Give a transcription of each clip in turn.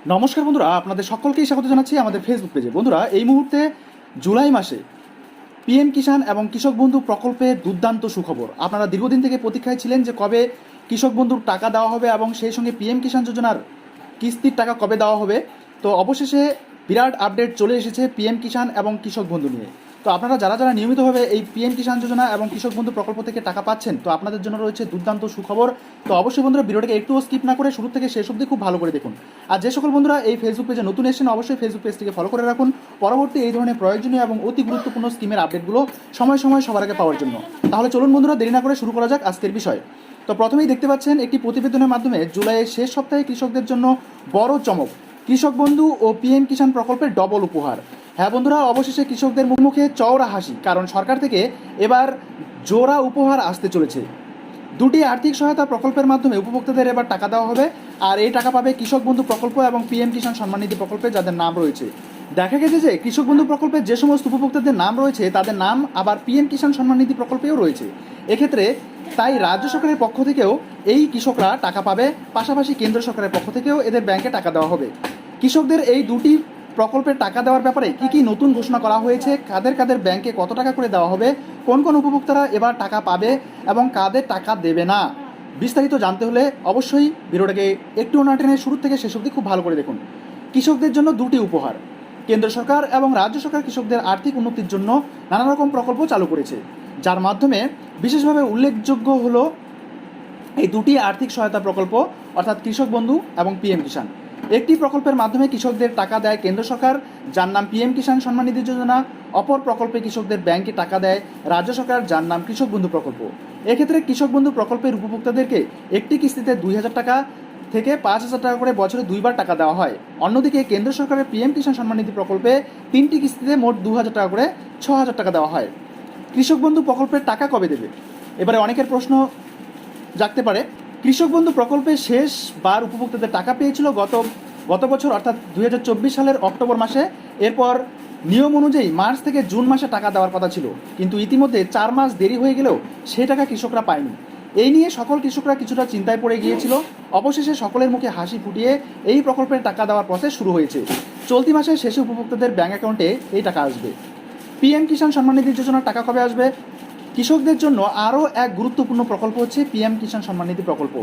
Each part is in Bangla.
নমস্কার বন্ধুরা, আপনাদের সকলকেই স্বাগত জানাচ্ছি আমাদের ফেসবুক পেজে। বন্ধুরা, এই মুহূর্তে জুলাই মাসে পিএম কিষাণ এবং কৃষক বন্ধু প্রকল্পের দুর্দান্ত সুখবর। আপনারা দীর্ঘদিন থেকে প্রতীক্ষায় ছিলেন যে কবে কৃষক বন্ধুর টাকা দেওয়া হবে এবং সেই সঙ্গে পিএম কিষাণ যোজনার কিস্তির টাকা কবে দেওয়া হবে। তো অবশেষে বিরাট আপডেট চলে এসেছে পিএম কিষাণ এবং কৃষক বন্ধু নিয়ে। তো আপনারা যারা যারা নিয়মিতভাবে এই পিএম কিষাণ যোজনা এবং কৃষক বন্ধু প্রকল্প থেকে টাকা পাচ্ছেন, তো আপনাদের জন্য রয়েছে দুর্দান্ত সুখবর। তো অবশ্যই বন্ধুরা, ভিডিওটাকে একটুও স্কিপ না করে শুরু থেকে শেষ অবধি খুব ভালো করে দেখুন। আর যে সকল বন্ধুরা এই ফেসবুক পেজে নতুন এসেছেন, অবশ্যই ফেসবুক পেজটিকে ফলো করে রাখুন পরবর্তী এই ধরনের প্রয়োজনীয় এবং অতি গুরুত্বপূর্ণ স্কিমের আপডেটগুলো সময় সময় সবার আগে পাওয়ার জন্য। তাহলে চলুন বন্ধুরা, দেরি না করে শুরু করা যাক আজকের বিষয়। তো প্রথমেই দেখতে পাচ্ছেন একটি প্রতিবেদনের মাধ্যমে জুলাইয়ের শেষ সপ্তাহে কৃষকদের জন্য বড় চমক, কৃষক বন্ধু ও পিএম কিষাণ প্রকল্পের ডবল উপহার। হ্যাঁ বন্ধুরা, অবশেষে কৃষকদের মুখে চওড়া হাসি, কারণ সরকার থেকে এবার জোড়া উপহার আসতে চলেছে। দুটি আর্থিক সহায়তা প্রকল্পের মাধ্যমে উপভোক্তাদের এবার টাকা দেওয়া হবে। আর এই টাকা পাবে কৃষক বন্ধু প্রকল্প এবং পিএম কিষাণ সম্মান নিধি প্রকল্পে যাদের নাম রয়েছে। দেখা গেছে যে কৃষক বন্ধু প্রকল্পের যে সমস্ত উপভোক্তাদের নাম রয়েছে তাদের নাম আবার পিএম কিষাণ সম্মান নিধি প্রকল্পেও রয়েছে। এক্ষেত্রে তাই রাজ্য সরকারের পক্ষ থেকেও এই কৃষকরা টাকা পাবে, পাশাপাশি কেন্দ্র সরকারের পক্ষ থেকেও এদের ব্যাংকে টাকা দেওয়া হবে। কৃষকদের এই দুটি প্রকল্পের টাকা দেওয়ার ব্যাপারে কী কী নতুন ঘোষণা করা হয়েছে, কাদের কাদের ব্যাংকে কত টাকা করে দেওয়া হবে, কোন কোন উপভোক্তারা এবার টাকা পাবে এবং কাদের টাকা দেবে না, বিস্তারিত জানতে হলে অবশ্যই ভিডিওটাকে একটু না টেনে শুরু থেকে শেষ অবধি খুব ভালো করে দেখুন। কৃষকদের জন্য দুটি উপহার। কেন্দ্র সরকার এবং রাজ্য সরকার কৃষকদের আর্থিক উন্নতির জন্য নানা রকম প্রকল্প চালু করেছে, যার মাধ্যমে বিশেষভাবে উল্লেখযোগ্য হলো এই দুটি আর্থিক সহায়তা প্রকল্প, অর্থাৎ কৃষক বন্ধু এবং পিএম কিষাণ। একটি প্রকল্পের মাধ্যমে কৃষকদের টাকা দেয় কেন্দ্র সরকার, যার নাম পিএম কিষাণ সম্মান নিধি যোজনা। অপর প্রকল্পে কৃষকদের ব্যাংকে টাকা দেয় রাজ্য সরকার, যার নাম কৃষক বন্ধু প্রকল্প। এক্ষেত্রে কৃষক বন্ধু প্রকল্পের উপভোক্তাদেরকে একটি কিস্তিতে 2,000 টাকা থেকে 5,000 টাকা করে বছরে 2বার টাকা দেওয়া হয়। অন্যদিকে কেন্দ্র সরকারের পিএম কিষাণ সম্মান নিধি প্রকল্পে 3টি কিস্তিতে মোট 2,000 টাকা করে 6,000 টাকা দেওয়া হয়। কৃষক বন্ধু প্রকল্পের টাকা কবে দেবে, এবারে অনেকের প্রশ্ন জাগতে পারে। কৃষক বন্ধু প্রকল্পে শেষবার উপভোক্তাদের টাকা পেয়েছিল গত বছর, অর্থাৎ 2024 সালের অক্টোবর মাসে। এরপর নিয়ম অনুযায়ী মার্চ থেকে জুন মাসে টাকা দেওয়ার কথা ছিল, কিন্তু ইতিমধ্যে 4 মাস দেরি হয়ে গেলেও সেই টাকা কৃষকরা পায়নি। এই নিয়ে সকল কৃষকরা কিছুটা চিন্তায় পড়ে গিয়েছিল। অবশেষে সকলের মুখে হাসি ফুটিয়ে এই প্রকল্পের টাকা দেওয়ার প্রসেস শুরু হয়েছে। চলতি মাসের শেষে উপভোক্তাদের ব্যাঙ্ক অ্যাকাউন্টে এই টাকা আসবে। পিএম কিষাণ সম্মান নিধি যোজনার টাকা কবে আসবে? কৃষকদের জন্য আরও এক গুরুত্বপূর্ণ প্রকল্প হচ্ছে পিএম কিষাণ সম্মান নিধি প্রকল্প,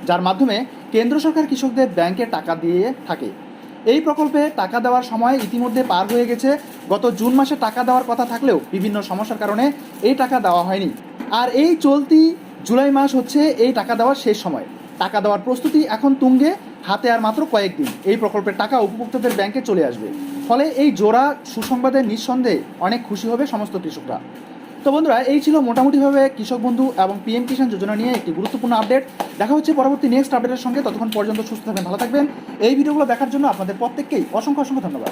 যার মাধ্যমে কেন্দ্র সরকার কৃষকদের ব্যাংকে টাকা দিয়ে থাকে। এই প্রকল্পে টাকা দেওয়ার সময় ইতিমধ্যে পার হয়ে গেছে। গত জুন মাসে টাকা দেওয়ার কথা থাকলেও বিভিন্ন সমস্যার কারণে এই টাকা দেওয়া হয়নি। আর এই চলতি জুলাই মাস হচ্ছে এই টাকা দেওয়ার শেষ সময়। টাকা দেওয়ার প্রস্তুতি এখন তুঙ্গে, হাতে আর মাত্র কয়েকদিন এই প্রকল্পের টাকা উপভোক্তাদের ব্যাংকে চলে আসবে। ফলে এই জোড়া সুসংবাদের নিঃসন্দেহে অনেক খুশি হবে সমস্ত কৃষকরা। তো বন্ধুরা, এই ছিল মোটামুটিভাবে কৃষক বন্ধু এবং পিএম কিষাণ যোজনা নিয়ে একটি গুরুত্বপূর্ণ আপডেট। দেখা হচ্ছে পরবর্তী নেক্সট আপডেটের সঙ্গে। ততক্ষণ পর্যন্ত সুস্থ থাকবেন, ভালো থাকবেন। এই ভিডিওগুলো দেখার জন্য আপনাদের প্রত্যেককেই অসংখ্য অসংখ্য ধন্যবাদ।